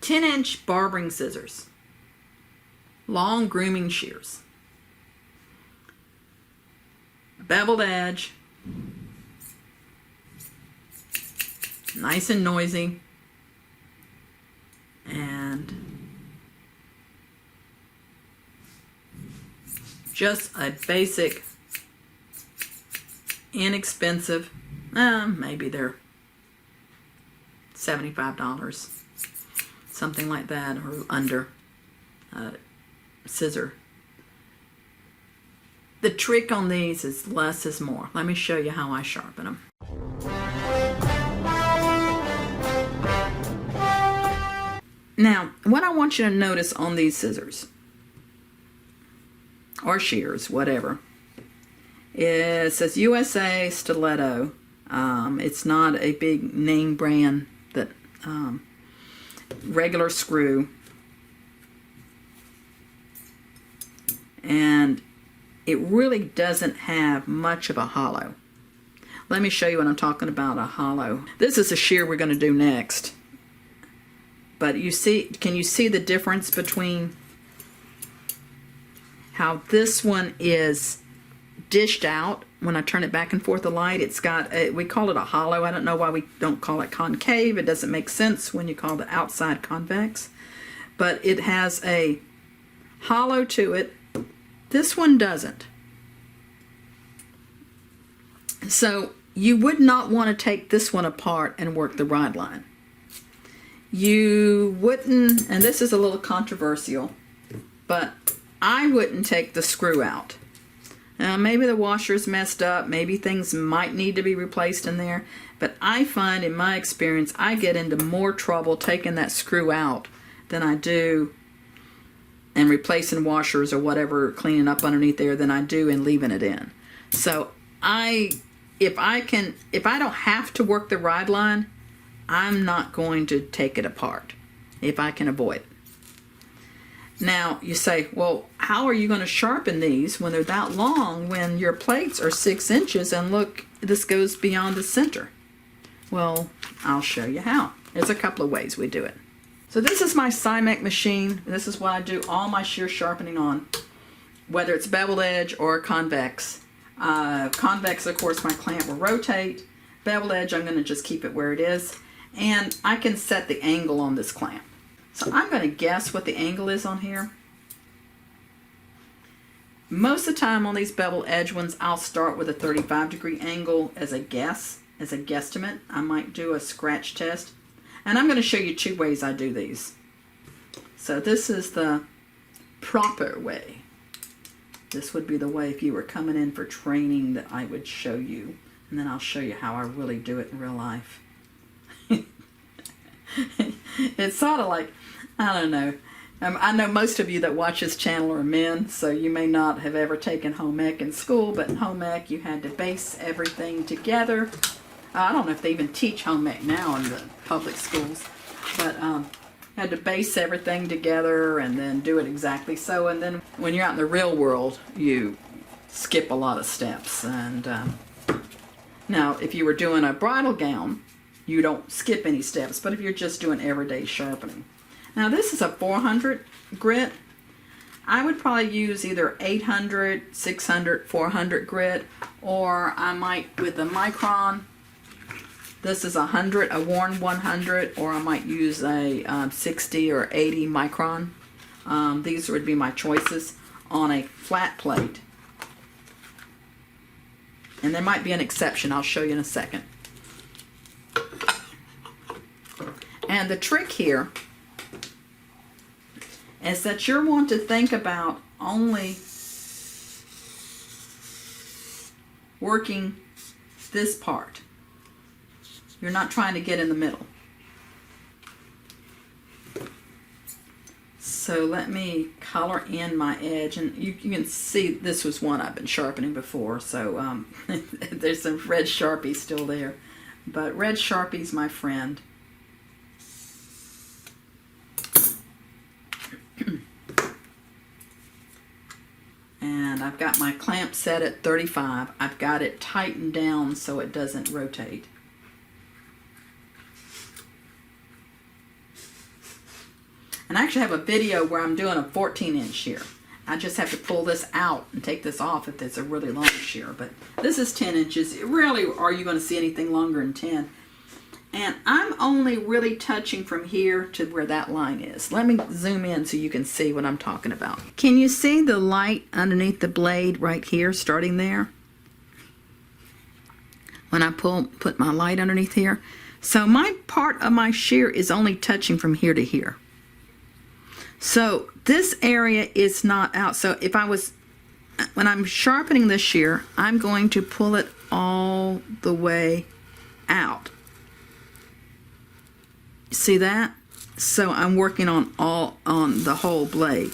10-inch barbering scissors, long grooming shears, beveled edge, nice and noisy, and just a basic, inexpensive, maybe they're $75, something like that, or under, scissor. The trick on these is less is more. Let me show you how I sharpen them. Now, what I want you to notice on these scissors, or shears, whatever, it says USA Stiletto. It's not a big name brand that regular screw, and it really doesn't have much of a hollow. Let me show you what I'm talking about, a hollow. This is a shear we're going to do next. But you see, can you see the difference between how this one is dished out when I turn it back and forth the light? It's got a, we call it a hollow. I don't know why we don't call it concave. It doesn't make sense when you call the outside convex. But it has a hollow to it. This one doesn't. So you would not want to take this one apart and work the rod line. You wouldn't, and this is a little controversial, but I wouldn't take the screw out. Now, maybe the washer's messed up, maybe things might need to be replaced in there, but I find in my experience I get into more trouble taking that screw out than I do and replacing washers or whatever, cleaning up underneath there, than I do in leaving it in. So if I don't have to work the rod line, I'm not going to take it apart if I can avoid it. Now you say, well, how are you going to sharpen these when they're that long, when your plates are 6 inches and look, this goes beyond the center? Well, I'll show you how. There's a couple of ways we do it. So this is my Scimech machine. This is what I do all my shear sharpening on, whether it's beveled edge or convex. Convex, of course, my clamp will rotate. Beveled edge, I'm going to just keep it where it is. And I can set the angle on this clamp. So I'm going to guess what the angle is on here. Most of the time on these beveled edge ones, I'll start with a 35-degree angle as a guess, as a guesstimate. I might do a scratch test. And I'm going to show you 2 ways I do these. So this is the proper way. This would be the way if you were coming in for training that I would show you. And then I'll show you how I really do it in real life. It's sort of like, I don't know. I know most of you that watch this channel are men, so you may not have ever taken home ec in school, but in home ec you had to base everything together. I don't know if they even teach home ec now in the public schools, but had to base everything together and then do it exactly so. And then when you're out in the real world, you skip a lot of steps. And now, if you were doing a bridal gown, you don't skip any steps, but if you're just doing everyday sharpening. Now this is a 400 grit. I would probably use either 800, 600, 400 grit, or I might with a micron. This is 100, a worn 100, or I might use a 60 or 80 micron. These would be my choices on a flat plate. And there might be an exception. I'll show you in a second. And the trick here is that you're wanting to think about only working this part. You're not trying to get in the middle. So let me color in my edge, and you can see this was one I've been sharpening before, so there's some red Sharpie still there. But red Sharpie's my friend. And I've got my clamp set at 35. I've got it tightened down so it doesn't rotate. And I actually have a video where I'm doing a 14-inch shear. I just have to pull this out and take this off if it's a really long shear. But this is 10 inches. Rarely are you going to see anything longer than 10. And I'm only really touching from here to where that line is. Let me zoom in so you can see what I'm talking about. Can you see the light underneath the blade right here, starting there? When I put my light underneath here. So my part of my shear is only touching from here to here. So this area is not out. So if I was, when I'm sharpening this shear, I'm going to pull it all the way out. See that? So I'm working on the whole blade.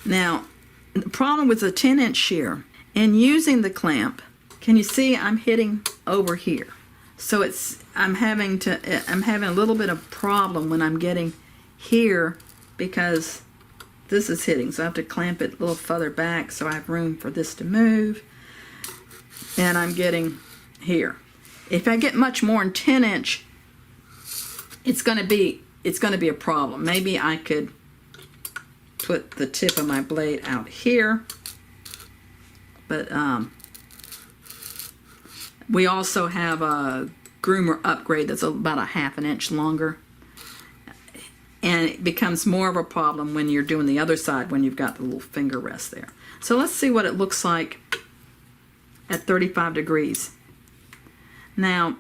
Now, the problem with a 10-inch shear and using the clamp, can you see I'm hitting over here? So I'm having a little bit of problem when I'm getting here because this is hitting. So I have to clamp it a little further back so I have room for this to move. And I'm getting here. If I get much more than 10-inch, it's going to be a problem. Maybe I could put the tip of my blade out here. But we also have a groomer upgrade that's about a ½ inch longer. And it becomes more of a problem when you're doing the other side, when you've got the little finger rest there. So let's see what it looks like at 35 degrees. Now,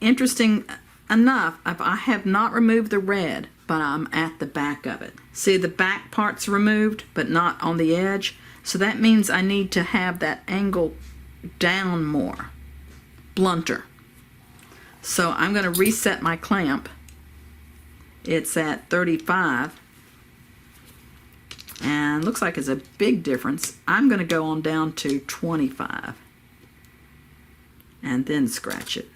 interesting enough, I have not removed the red, but I'm at the back of it. See, the back part's removed, but not on the edge. So that means I need to have that angle down more, blunter. So I'm going to reset my clamp. It's at 35. And looks like it's a big difference. I'm going to go on down to 25. And then scratch it.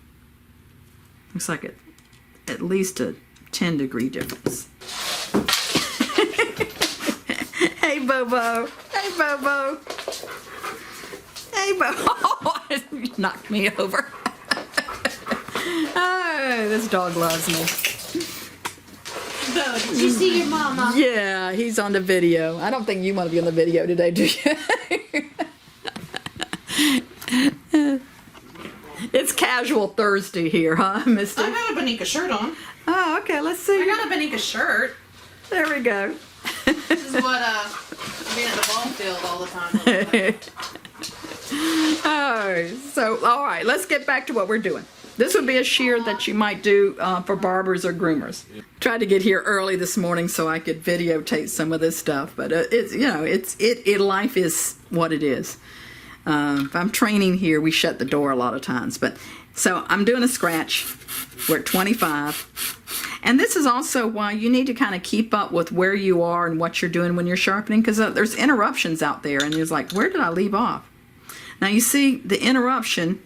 Looks like at least a 10-degree difference. Hey, Bobo. Hey, Bobo. Hey, Bobo. Oh, you knocked me over. Oh, this dog loves me. Did you see your mama? Yeah, he's on the video. I don't think you want to be on the video today, do you? It's casual Thursday here, huh, Misty? I got a Bonika shirt on. Oh, okay, let's see. I got a Bonika shirt. There we go. This is what being at the ball field all the time looks like. All right, let's get back to what we're doing. This would be a shear that you might do for barbers or groomers. Tried to get here early this morning so I could videotape some of this stuff, but life is what it is. If I'm training here, we shut the door a lot of times. But so I'm doing a scratch. We're at 25. And this is also why you need to kind of keep up with where you are and what you're doing when you're sharpening, because there's interruptions out there, and you're like, where did I leave off? Now you see the interruption.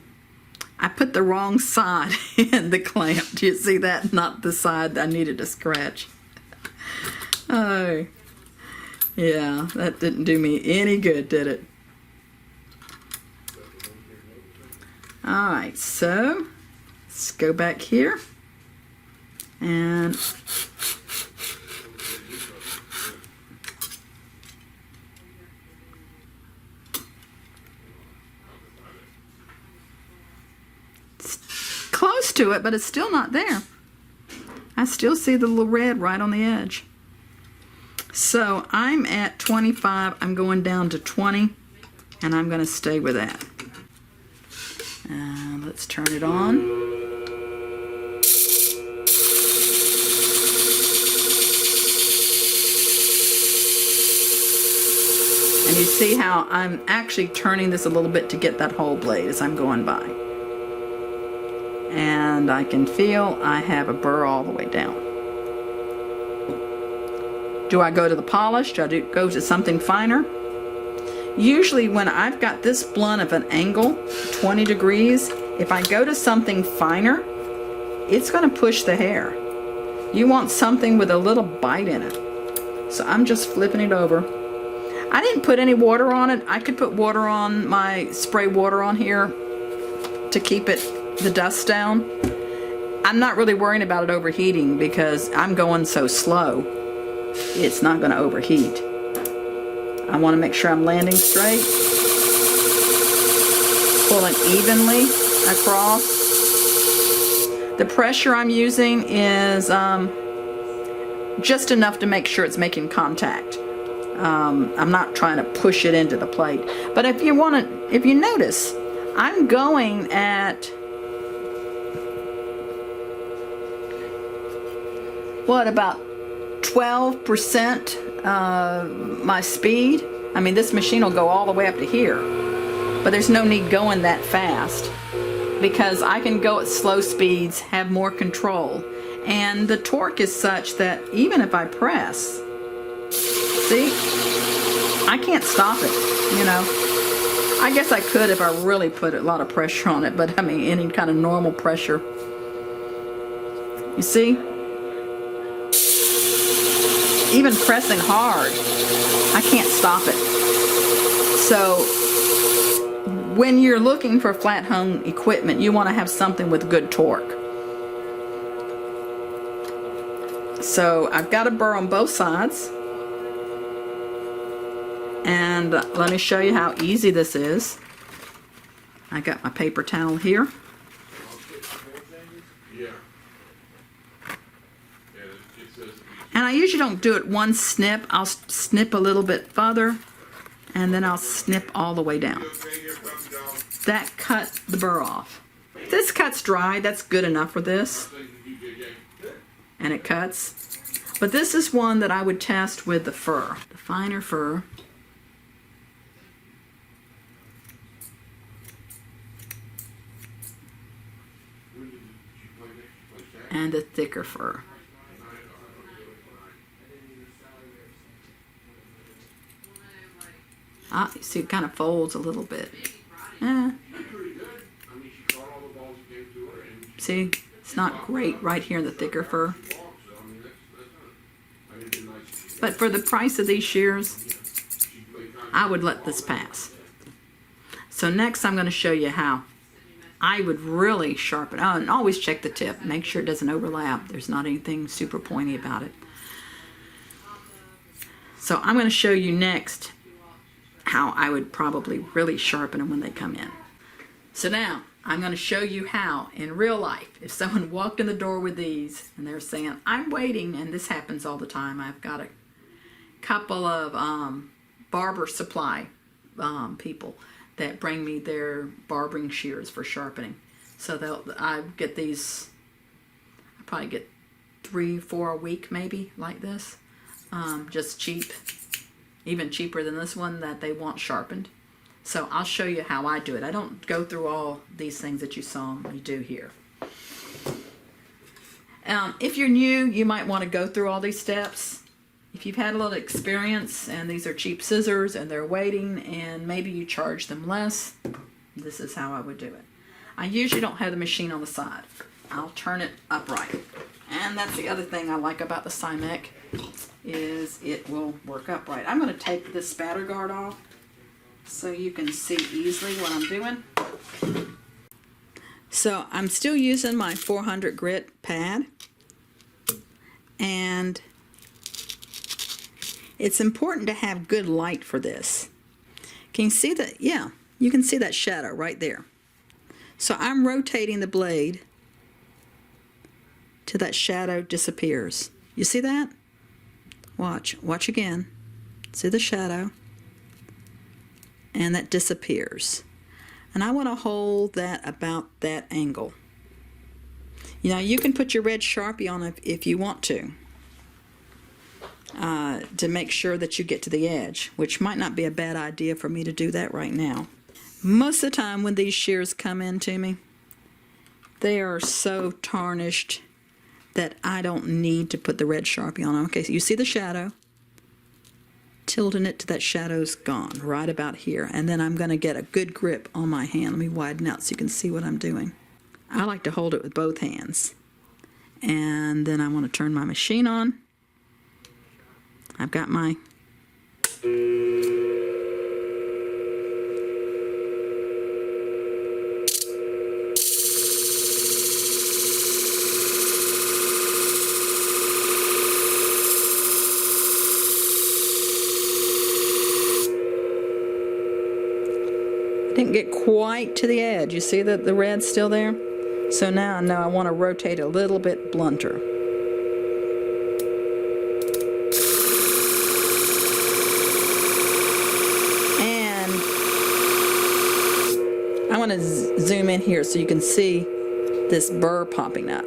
I put the wrong side in the clamp. Do you see that? Not the side I needed to scratch. Oh, yeah, that didn't do me any good, did it? All right, so let's go back here. And close to it, but it's still not there. I still see the little red right on the edge. So I'm at 25. I'm going down to 20, and I'm going to stay with that. Let's turn it on. And you see how I'm actually turning this a little bit to get that whole blade as I'm going by. And I can feel I have a burr all the way down. Do I go to the polish? Do I go to something finer? Usually when I've got this blunt of an angle, 20 degrees, if I go to something finer, it's going to push the hair. You want something with a little bite in it. So I'm just flipping it over. I didn't put any water on it. I could put water on my spray water on here to keep the dust down. I'm not really worrying about it overheating because I'm going so slow. it's not going to overheat. I want to make sure I'm landing straight. Pulling evenly across. The pressure I'm using is just enough to make sure it's making contact. I'm not trying to push it into the plate. But if you notice, I'm going at, what, about 12% my speed. I mean, this machine will go all the way up to here, but there's no need going that fast because I can go at slow speeds, have more control, and the torque is such that even if I press, see, I can't stop it, you know. I guess I could if I really put a lot of pressure on it, but I mean any kind of normal pressure. You see? Even pressing hard, I can't stop it. So when you're looking for Flathone equipment, you want to have something with good torque. So I've got a burr on both sides. And let me show you how easy this is. I got my paper towel here. And I usually don't do it one snip. I'll snip a little bit further, and then I'll snip all the way down. That cut the burr off. This cut's dry. That's good enough for this. And it cuts. But this is one that I would test with the fur, the finer fur. And the thicker fur. Ah, you see it kind of folds a little bit. See, it's not great right here in the thicker fur. But for the price of these shears, I would let this pass. So next I'm going to show you how I would really sharpen. Oh, and always check the tip. Make sure it doesn't overlap. There's not anything super pointy about it. So I'm going to show you next how I would probably really sharpen them when they come in. So now I'm going to show you how in real life, if someone walked in the door with these and they're saying, I'm waiting, and this happens all the time. I've got a couple of barber supply people that bring me their barbering shears for sharpening. So I get these, I probably get 3-4 a week maybe, like this. Just cheap, even cheaper than this one that they want sharpened. So I'll show you how I do it. I don't go through all these things that you saw me do here. If you're new, you might want to go through all these steps. If you've had a little experience and these are cheap scissors and they're waiting and maybe you charge them less, this is how I would do it. I usually don't have the machine on the side. I'll turn it upright. And that's the other thing I like about the Scimech, is it will work upright. I'm going to take this spatter guard off so you can see easily what I'm doing. So I'm still using my 400 grit pad, and it's important to have good light for this. Can you see that? Yeah, you can see that shadow right there. So I'm rotating the blade till that shadow disappears. You see that? Watch again. See the shadow? And that disappears. And I want to hold that about that angle. You know, you can put your red Sharpie on it if you want to make sure that you get to the edge, which might not be a bad idea for me to do that right now. Most of the time when these shears come in to me, they are so tarnished that I don't need to put the red Sharpie on them. Okay, so you see the shadow? Tilting it to that shadow's gone, right about here. And then I'm going to get a good grip on my hand. Let me widen out so you can see what I'm doing. I like to hold it with both hands. And then I want to turn my machine on. I've got my Didn't get quite to the edge. You see that the red's still there? So now I know I want to rotate a little bit blunter. And I want to zoom in here so you can see this burr popping up.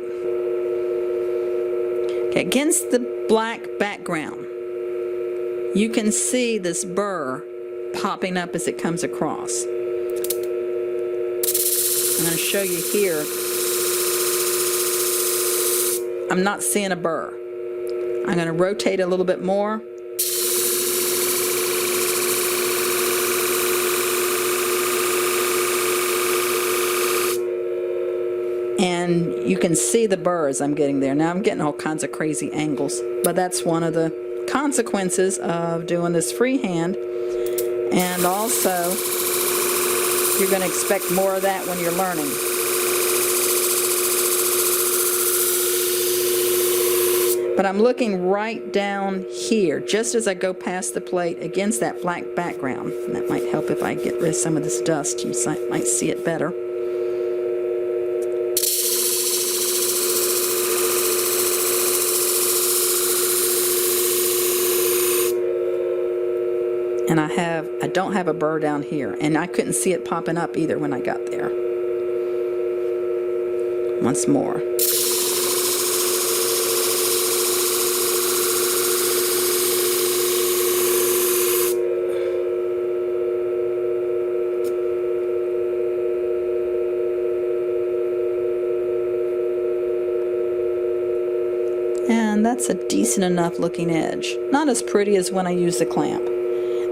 Okay, against the black background, you can see this burr popping up as it comes across. I'm going to show you here. I'm not seeing a burr. I'm going to rotate a little bit more. And you can see the burrs I'm getting there. Now I'm getting all kinds of crazy angles, but that's one of the consequences of doing this freehand. And also, you're going to expect more of that when you're learning. But I'm looking right down here, just as I go past the plate against that black background. And that might help if I get rid of some of this dust. You might see it better. And I don't have a burr down here, and I couldn't see it popping up either when I got there. Once more. And that's a decent enough looking edge. Not as pretty as when I use the clamp.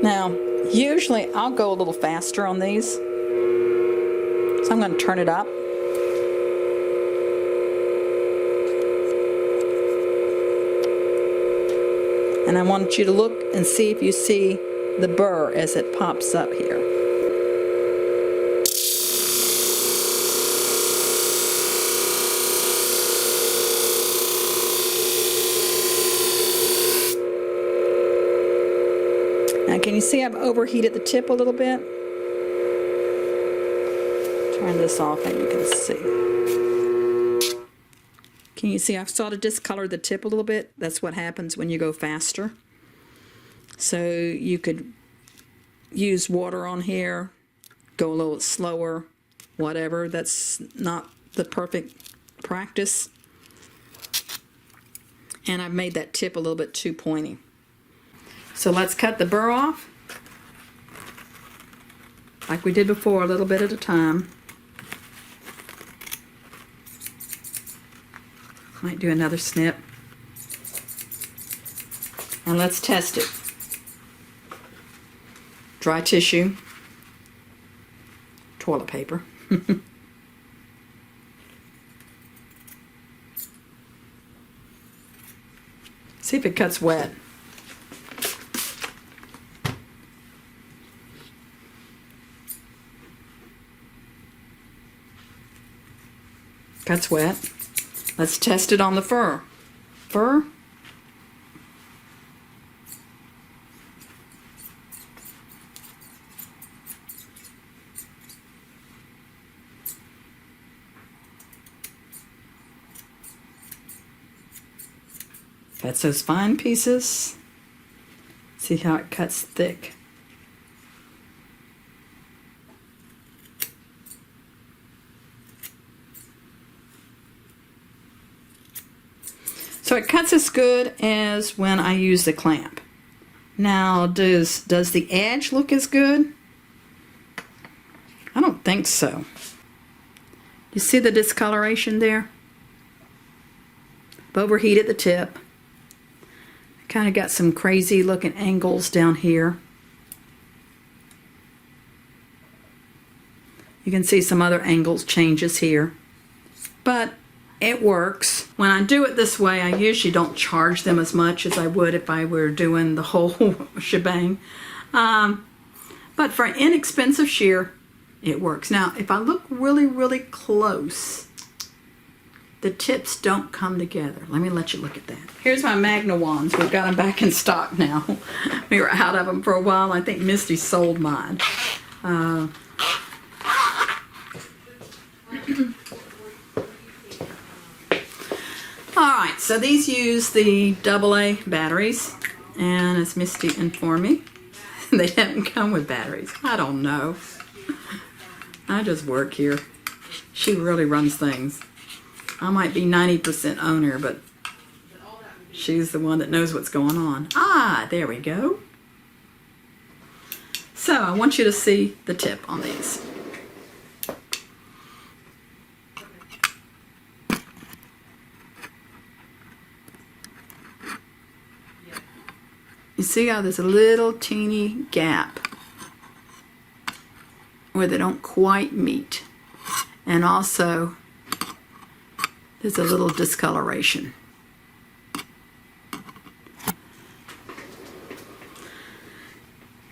Now, usually I'll go a little faster on these. So I'm going to turn it up. And I want you to look and see if you see the burr as it pops up here. Now, can you see I've overheated the tip a little bit? Turn this off and you can see. Can you see I've sort of discolored the tip a little bit? That's what happens when you go faster. So you could use water on here, go a little slower, whatever. That's not the perfect practice. And I've made that tip a little bit too pointy. So let's cut the burr off, like we did before, a little bit at a time. Might do another snip. And let's test it. Dry tissue, toilet paper. See if it cuts wet. Cuts wet. Let's test it on the fur. Fur. That's those fine pieces. See how it cuts thick. So it cuts as good as when I use the clamp. Now, does the edge look as good? I don't think so. You see the discoloration there? I've overheated the tip. Kind of got some crazy looking angles down here. You can see some other angles changes here. But it works. When I do it this way, I usually don't charge them as much as I would if I were doing the whole shebang. But for an inexpensive shear, it works. Now, if I look really, really close, the tips don't come together. Let me let you look at that. Here's my Megawans. We've got them back in stock now. We were out of them for a while. I think Misty sold mine. Alright, so these use the AA batteries, and as Misty informed me, they didn't come with batteries. I don't know. I just work here. She really runs things. I might be 90% owner, but she's the one that knows what's going on. Ah, there we go. So I want you to see the tip on these. You see how there's a little teeny gap where they don't quite meet. And also there's a little discoloration.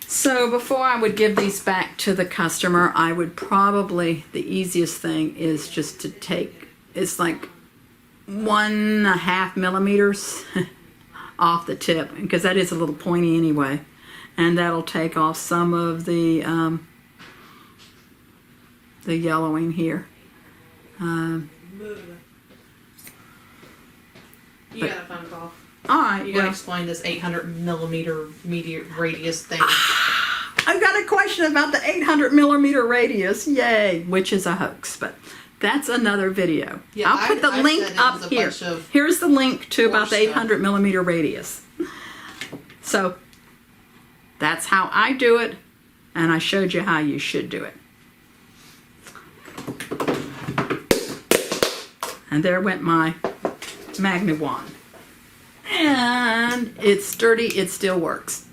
So before I would give these back to the customer, I would probably, the easiest thing is just to take, it's like 1.5 millimeters off the tip, because that is a little pointy anyway, and that'll take off some of the yellowing here. You got a phone call. All right, You gotta explain this 800 millimeter radius thing. I've got a question about the 800 millimeter radius, yay, which is a hoax, but that's another video. Yeah, I'll put the I link said it up was a here. bunch of Here's the link to about the stuff. 800 millimeter radius. So that's how I do it, and I showed you how you should do it. And there went my Megowan. And it's sturdy, it still works.